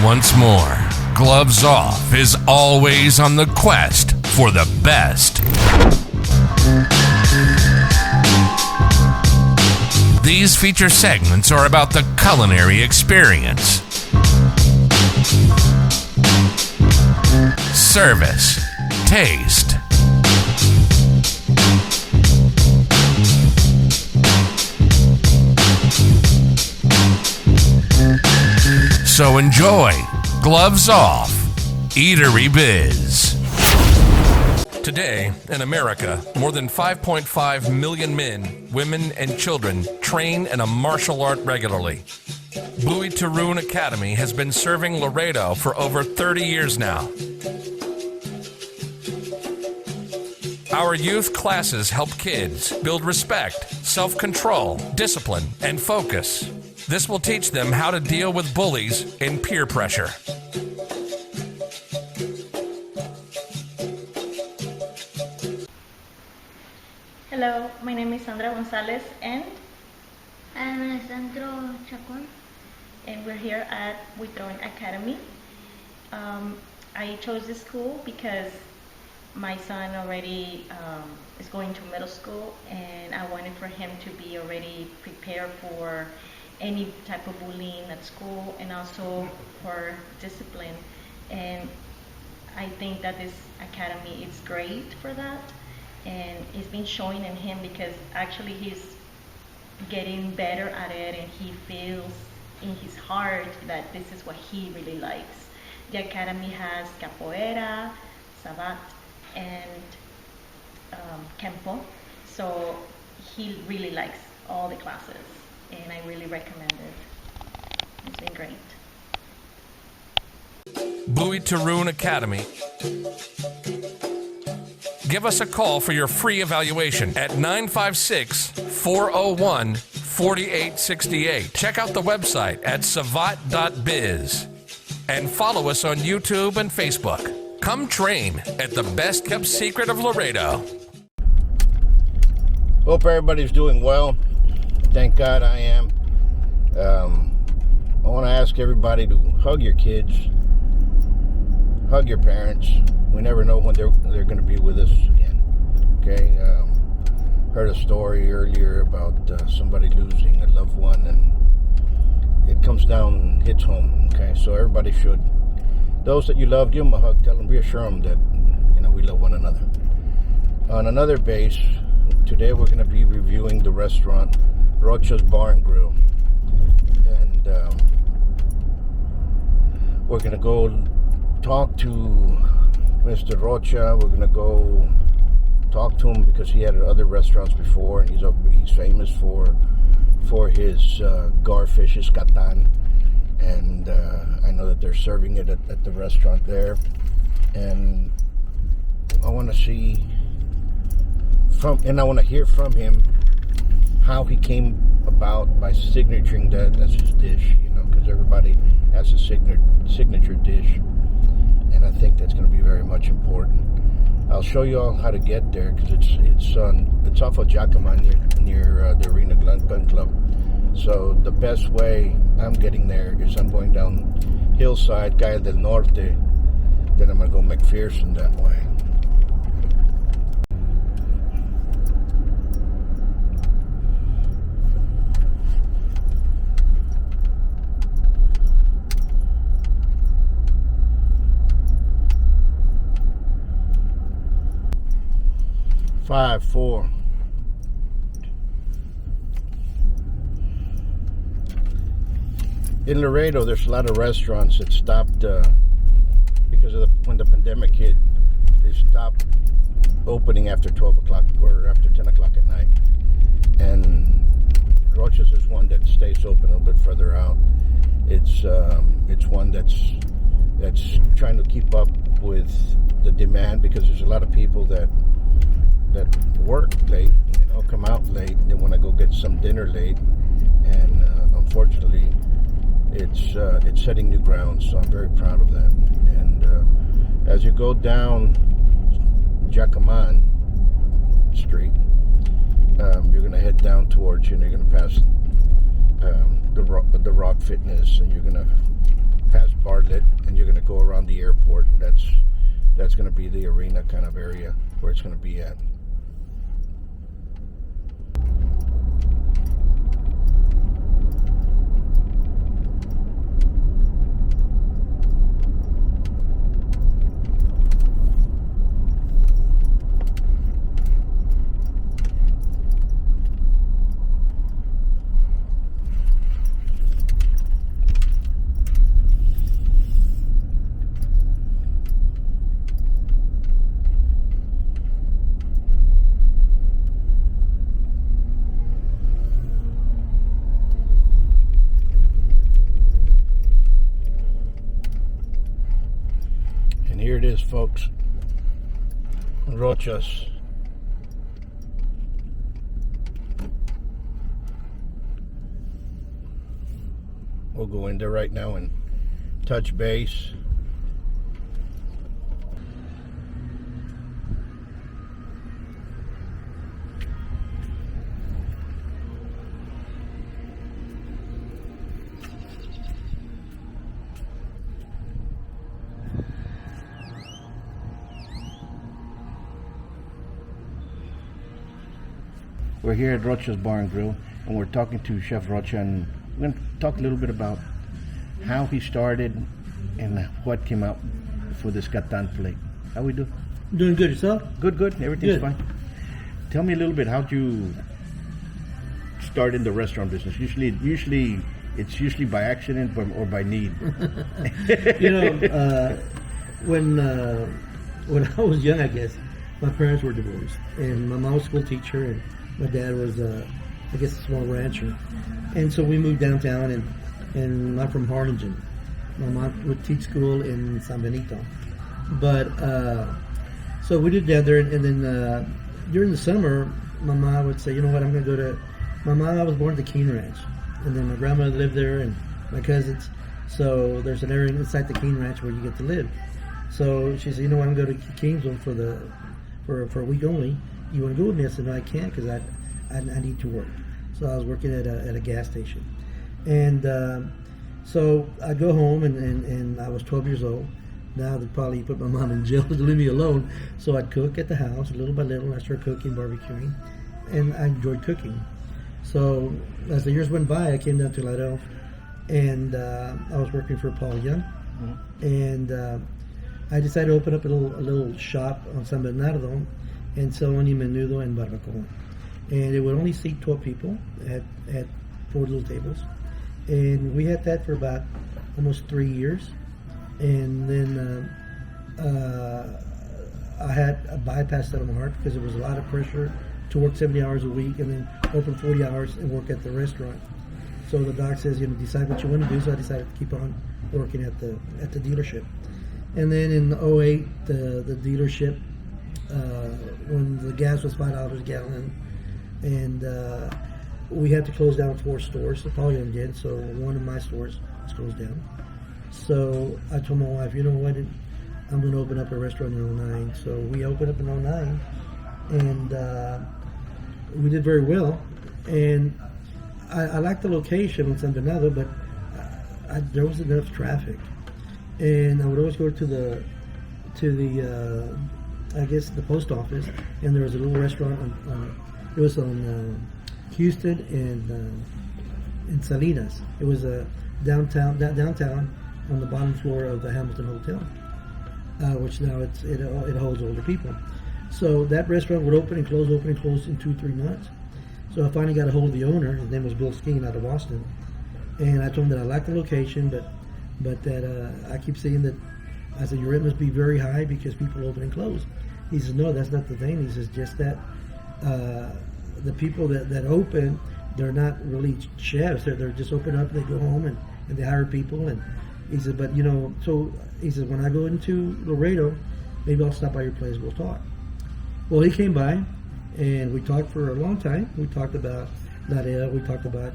Once more, Gloves Off is always on the quest for the best. These feature segments are about the culinary experience, service, taste, so enjoy Gloves Off, Eatery-Biz. Today, in America, more than 5.5 million men, women, and children train in a martial art regularly. Buitrón Academy has been serving Laredo for over 30 years now. Our youth classes help kids build respect, self-control, discipline, and focus. This will teach them how to deal with bullies and peer pressure. Hello, my name is Sandra Gonzalez and I'm Alessandro Chacon. And we're here at Buitrón Academy. I chose this school because my son already is going to middle school, and I wanted for him to be already prepared for any type of bullying at school and also for discipline. And I think that this academy is great for that, and it's been showing in him because actually he's getting better at it, and he feels in his heart that this is what he really likes. The academy has capoeira, sabat, and kempo, so he really likes all the classes, and I really recommend it. It's been great. Buitrón Academy. Give us a call for your free evaluation at 956-401-4868. Check out the website at savat.biz and follow us on YouTube and Facebook. Come train at the best kept secret of Laredo. Hope everybody's doing well. Thank God I am. I want to ask everybody to hug your kids, hug your parents. We never know when they're going to be with us again. Okay, heard a story earlier about somebody losing a loved one, and it comes down and hits home. Okay, so everybody should. Those that you love, give them a hug. Tell them, reassure them that we love one another. On another base, today we're going to be reviewing the restaurant Rocha'sBarandGrill, and we're going to go talk to Mr. Rocha. We're going to go talk to him because he had other restaurants before, and he's famous for his garfish, his catan, and I know that they're serving it at the restaurant there, and I want to see I want to hear from him how he came about by signaturing that as his dish, because everybody has a signature dish, and I think that's going to be very much important. I'll show you all how to get there because it's off of Yakima near the Arena Gun Club. So the best way I'm getting there is I'm going down Hillside, Calle del Norte, then I'm going to go McPherson that way. Five, four. In Laredo, there's a lot of restaurants that stopped because of when the pandemic hit. They stopped opening after 12 o'clock or after 10 o'clock at night. And Rocha's is one that stays open a little bit further out. It's one that's trying to keep up with the demand because there's a lot of people that work late, come out late. They want to go get some dinner late, and unfortunately, it's setting new ground. So I'm very proud of that. And as you go down Jacaman Street, you're going to head down towards you're going to pass the Rock Fitness, and you're going to pass Bartlett, and you're going to go around the airport, and that's going to be the arena kind of area where it's going to be at. Here it is, folks. Rochas. We'll go in there right now and touch base. We're here at Rocha's Bar and Grill, and we're talking to Chef Rocha, and we're going to talk a little bit about how he started and what came out for this Catan plate. How we do? Doing good yourself? Good. Everything's Good. fine. Tell me a little bit, how'd you start in the restaurant business? Usually it's by accident or by need. When I was young, I guess, my parents were divorced, and my mom was a school teacher, and my dad was, a small rancher. And so we moved downtown, and I'm from Harlingen. My mom would teach school in San Benito. But, so we did down there, and then during the summer, my mom would say, you know what, I'm going to go to, I was born at the Keene Ranch. And then my grandmother lived there, and my cousins. So there's an area inside the Keene Ranch where you get to live. So she said, you know what, I'm going to go to Kingsville for a week only. You want to go with me? I said, no, I can't because I need to work. So I was working at a gas station. And so I'd go home, and I was 12 years old. Now they'd probably put my mom in jail to leave me alone. So I'd cook at the house little by little. I started cooking, barbecuing, and I enjoyed cooking. So as the years went by, I came down to Laredo, and I was working for Paul Young. Mm-hmm. And I decided to open up a little shop on San Bernardo and sell onion menudo and barbacoa. And it would only seat 12 people at 4 little tables. And we had that for about almost 3 years. And then I had a bypass set on my heart because there was a lot of pressure to work 70 hours a week and then open 40 hours and work at the restaurant. So the doc says, decide what you want to do. So I decided to keep on working at the dealership. And then in 2008, the dealership, when the gas was $5 a gallon, and we had to close down 4 stores. So Paul Young did. So one of my stores was closed down. So I told my wife, you know what, I'm going to open up a restaurant in 2009. So we opened up in 2009, and we did very well. And I liked the location on San Bernardo, but there wasn't enough traffic. And I would always go to the post office, and there was a little restaurant it was on Houston and Salinas. It was downtown on the bottom floor of the Hamilton Hotel, which now it holds older people. So that restaurant would open and close in 2-3 months. So I finally got a hold of the owner. His name was Bill Skeen out of Boston, and I told him that I liked the location, but that I keep saying that, I said, your rent must be very high because people open and close. He says, no, that's not the thing. He says, just that the people that open, they're not really chefs. They're just open up, they go home and they hire people. And he said, but so he said, when I go into Laredo, maybe I'll stop by your place, we'll talk. Well, he came by and we talked for a long time. We talked about Laredo, we talked about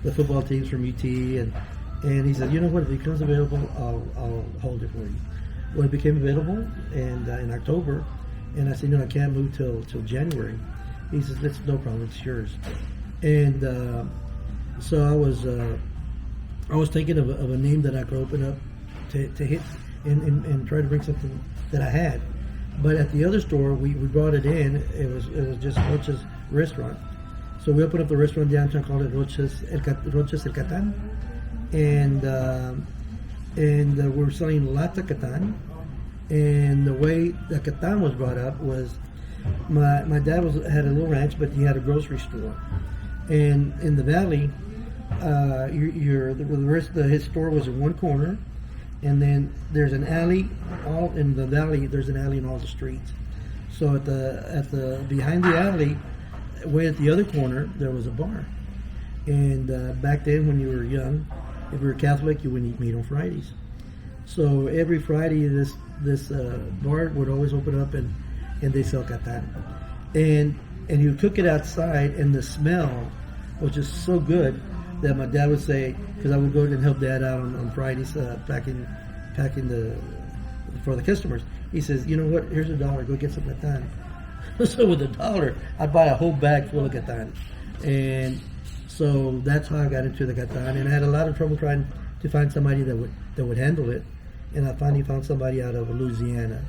the football teams from UT, and he said, you know what, if it becomes available, I'll hold it for you. Well, it became available and in October, and I said, no, I can't move till January. He says, that's no problem, it's yours. And so I was thinking of a name that I could open up to hit and try to bring something that I had. But at the other store, we brought it in. It was just Rocha's restaurant. So we opened up the restaurant downtown, called it Rochas El Catan, and we were selling lata catan. And the way the catan was brought up was my dad had a little ranch, but he had a grocery store. And in the valley, his store was in one corner, and then there's an alley. All in the valley, there's an alley in all the streets. So at the behind the alley, way at the other corner, there was a bar. And back then, when you were young, if you were Catholic, you wouldn't eat meat on Fridays. So every Friday, this bar would always open up, and they sell catan. And you cook it outside, and the smell was just so good that my dad would say, because I would go and help Dad out on Fridays packing for the customers. He says, you know what? Here's $1. Go get some catan. So with $1, I'd buy a whole bag full of catan. And so that's how I got into the catan. And I had a lot of trouble trying to find somebody that would handle it. And I finally found somebody out of Louisiana.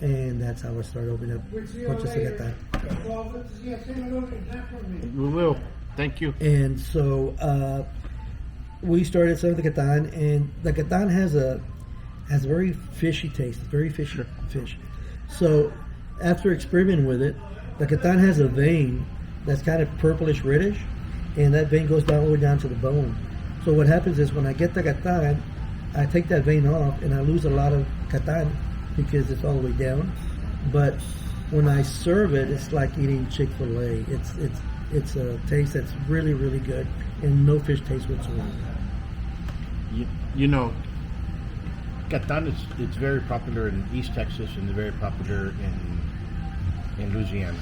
And that's how I started opening up Rochas El Catan. We will. Thank you. And so we started selling the catan, and the catan has a very fishy taste, very fishy fish. So after experimenting with it, the catan has a vein that's kind of purplish reddish, and that vein goes all the way down to the bone. So what happens is when I get the catan, I take that vein off, and I lose a lot of catan because it's all the way down. But when I serve it, it's like eating Chick-fil-A. It's a taste that's really, really good, and no fish taste whatsoever. You know, catan it's very popular in East Texas, and very popular in Louisiana.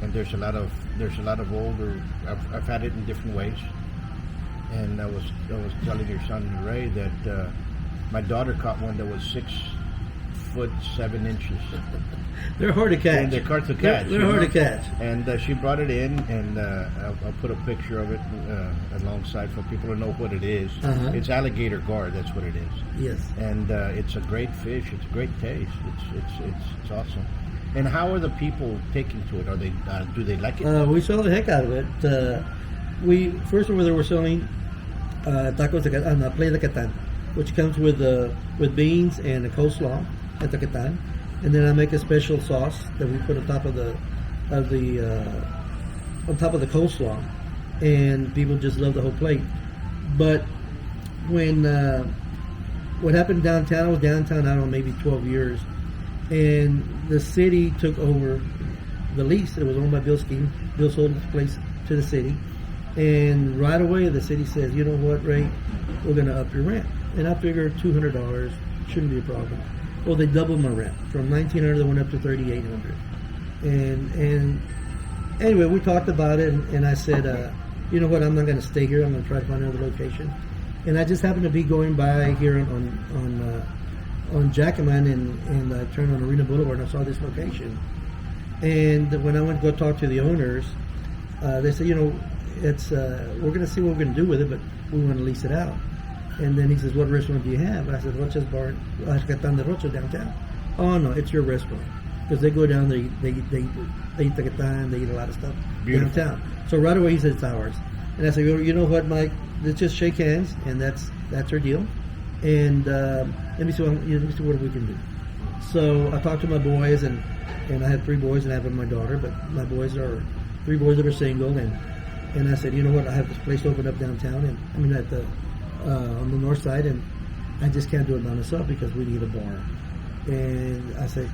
And there's a lot of older. I've had it in different ways. And I was telling your son Ray that my daughter caught one that was 6 foot 7 inches. They're hard to catch. And they're hard to catch. They're hard to catch. And she brought it in, and I'll put a picture of it alongside for people to know what it is. Uh-huh. It's alligator gar. That's what it is. Yes. And it's a great fish. It's a great taste. It's awesome. And how are the people taking to it? Are they do they like it? We sell the heck out of it. We first over there we're selling tacos de play de catan, which comes with beans and a coleslaw at the catan. And then I make a special sauce that we put on top of the coleslaw, and people just love the whole plate. But when what happened downtown, I was downtown, I don't know, maybe 12 years, and the city took over the lease. It was owned by Bill Skeen. Bill sold the place to the city, and right away the city says, you know what, Ray, we're going to up your rent. And I figured $200 shouldn't be a problem. Well, they doubled my rent from $1,900. They went up to $3,800. And anyway, we talked about it, and I said, you know what? I'm not going to stay here. I'm going to try to find another location. And I just happened to be going by here on Jackman, and I turned on Arena Boulevard, and I saw this location. And when I went to go talk to the owners, they said, you know, it's we're going to see what we're going to do with it, but we want to lease it out. And then he says, what restaurant do you have? I said, Catan de Rocha downtown. Oh, no, it's your restaurant. Because they go down, they eat the catan, they eat a lot of stuff downtown. So right away he said, it's ours. And I said, well, you know what, Mike, let's just shake hands, and that's our deal. And let me see what we can do. So I talked to my boys, and I had 3 boys, and I have my daughter, but my boys are 3 boys that are single. And I said, you know what, I have this place open up downtown, and I mean at the on the north side, and I just can't do it by myself because we need a bar. And I said,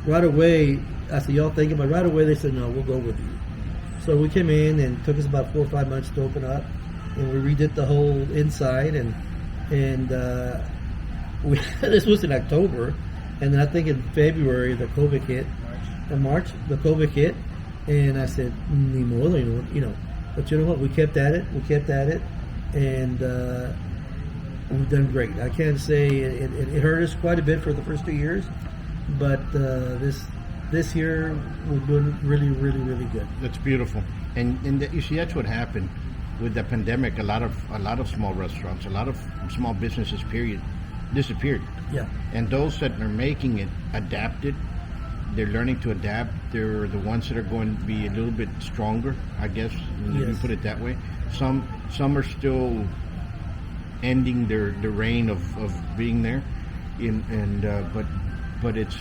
right away, y'all think about it? Right away they said, no, we'll go with you. So we came in, and it took us about 4 or 5 months to open up, and we redid the whole inside, and this was in October, and then I think in February the COVID hit, in March the COVID hit, and I said, ni modo, you know, but you know what, we kept at it, and we've done great. I can't say it hurt us quite a bit for the first 2 years, but this year we're doing really, really, really good. That's beautiful. And you see, that's what happened with the pandemic. A lot of small restaurants, a lot of small businesses, period, disappeared. Yeah. And those that are making it adapted. They're learning to adapt. They're the ones that are going to be a little bit stronger, I guess. You can put it that way. Some are still ending their reign of being there, but it's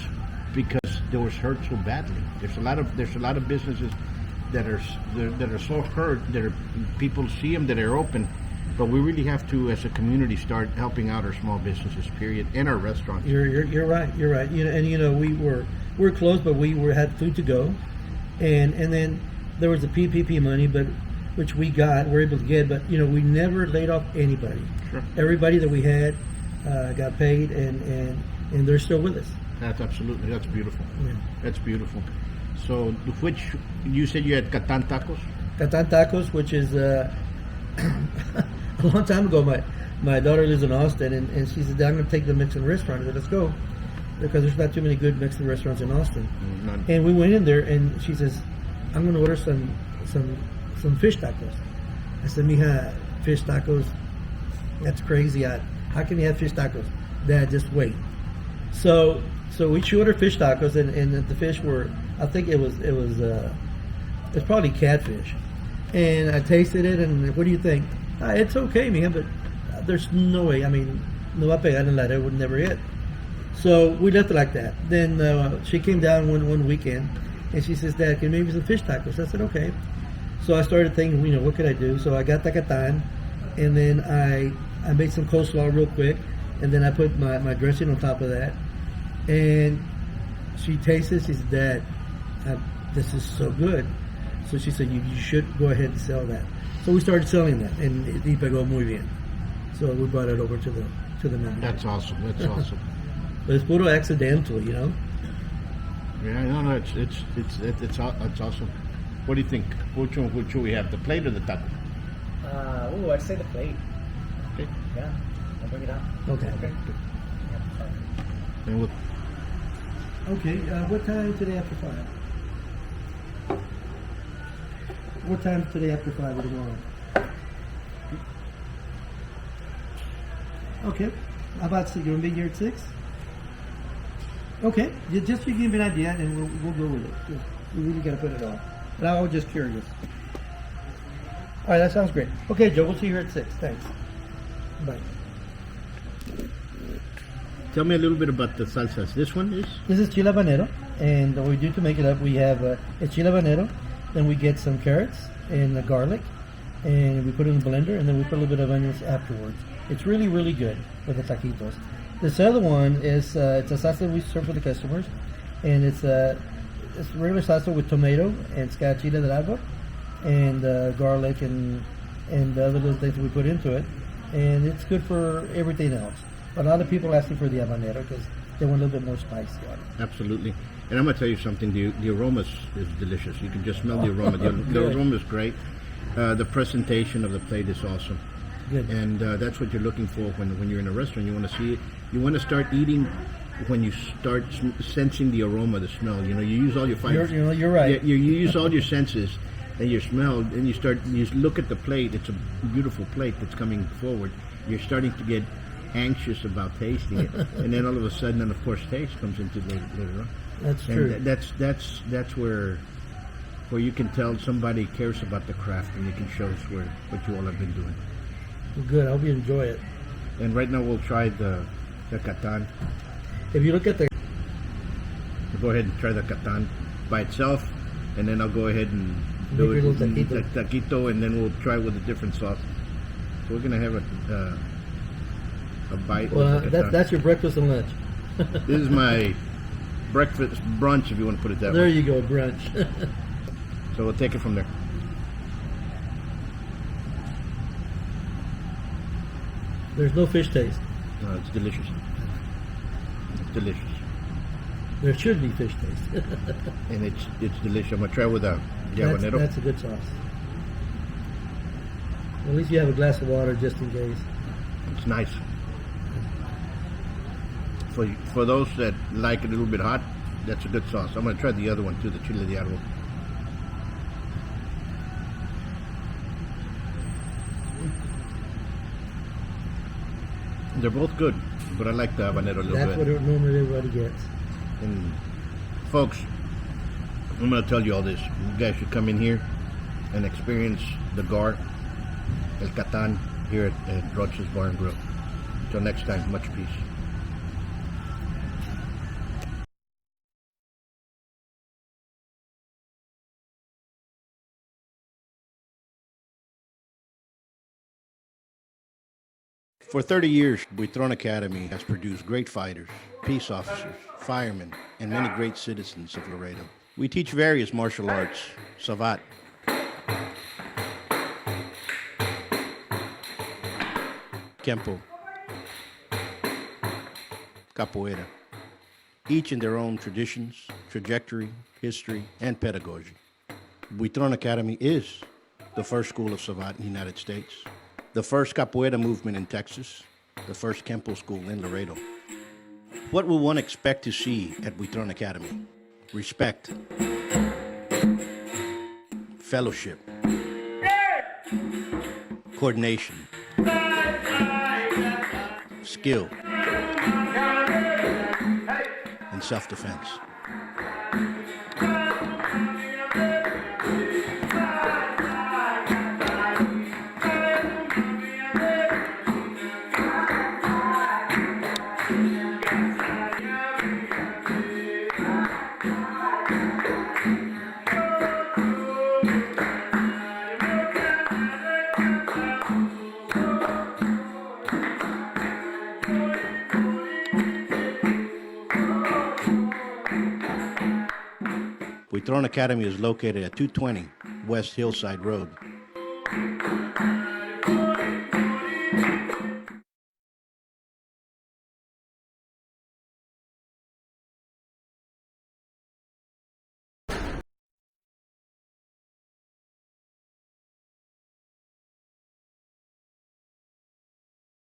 because they was hurt so badly. There's a lot of businesses that are so hurt that people see them that are open, but we really have to, as a community, start helping out our small businesses. Period, and our restaurants. You're right. You're right. We're closed, but we had food to go, and then there was the PPP money, which we were able to get, but we never laid off anybody. Sure. Everybody that we had got paid, and they're still with us. That's beautiful. Yeah. That's beautiful. So, which you said you had Catan tacos? Catan tacos, which is a long time ago. My daughter lives in Austin, and she said, "I'm going to take the Mexican restaurant." I said, "Let's go." Because there's not too many good Mexican restaurants in Austin. None. And we went in there, and she says, "I'm going to order some fish tacos." I said, "Mija, fish tacos? That's crazy. How can you have fish tacos?" Dad, just wait. So we ordered fish tacos, and the fish were, I think it was probably catfish. And I tasted it, and what do you think? It's okay, mija, but there's no way. I mean, no va a pegar en Laredo, would never hit. So we left it like that. Then she came down one weekend, and she says, "Dad, can you make me some fish tacos?" I said, "Okay." So I started thinking, what could I do? So I got the catan, and then I made some coleslaw real quick, and then I put my dressing on top of that. And she tasted. She said, "Dad, this is so good." So she said, "You should go ahead and sell that." So we started selling that, and it pegó muy bien. So we brought it over to the menu. That's awesome. That's awesome. But it's puro accidental, Yeah, no, it's awesome. What do you think? Which one we have, the plate or the taco? I'd say the plate. Okay. Yeah, I'll bring it out. Okay. And we'll, Okay, what time today after 5? What time today after 5 or tomorrow? Okay, how about 6? You want to be here at 6? Okay, just to give me an idea, and we'll go with it. We really got to put it on. But I was just curious. All right, that sounds great. Okay, Joe, we'll see you here at 6. Thanks. Bye. tell me a little bit about the salsas. This is chile habanero, and what we do to make it up, we have a chile habanero, then we get some carrots and garlic, and we put it in the blender, and then we put a little bit of onions afterwards. It's really, really good for the taquitos. This other one is it's a salsa we serve for the customers, and it's regular salsa with tomato, and it's got chile de árbol and garlic and the other little things we put into it, and it's good for everything else. But a lot of people asking for the habanero because they want a little bit more spicy on it. Absolutely. And I'm going to tell you something, the aroma is delicious. You can just smell the aroma. The aroma is great. The presentation of the plate is awesome. Good. And that's what you're looking for when you're in a restaurant. You want to see it. You want to start eating when you start sensing the aroma, the smell. You know, you use all your five. You're right. You use all your senses and your smell, and you look at the plate. It's a beautiful plate that's coming forward. You're starting to get anxious about tasting it, and then all of a sudden, and of course, taste comes into later on. That's true. And that's where you can tell somebody cares about the craft, and you can show us what you all have been doing. Good. I hope you enjoy it. And right now we'll try the catan. If you look at the We'll go ahead and try the catan by itself, and then I'll go ahead and do Make it your little in taquito, and then we'll try with a different sauce. So we're gonna have a bite. well, with the catan. that's your breakfast and lunch. This is my breakfast brunch, if you want to put it that There way. you go, brunch. So we'll take it from there. There's no fish taste. No, it's delicious. It's delicious, There should be fish taste. and it's delicious. I'm gonna try with the habanero. That's a good sauce. At least you have a glass of water just in case. It's nice. For those that like it a little bit hot, that's a good sauce. I'm gonna try the other one too, the chile de árbol. They're both good, but I like the habanero a little That's bit. what normally everybody gets. And folks, I'm going to tell you all this. You guys should come in here and experience the gar, el catan, here at Roch's Bar and Grill. Till next time, much peace. For 30 years, Buitron Academy has produced great fighters, peace officers, firemen, and many great citizens of Laredo. We teach various martial arts, savate, kempo, capoeira, each in their own traditions, trajectory, history, and pedagogy. Buitron Academy is the first school of savate in the United States, the first capoeira movement in Texas, the first kempo school in Laredo. What will one expect to see at Buitron Academy? Respect, fellowship, coordination, skill, and self-defense. Buitron Academy is located at 220 West Hillside Road.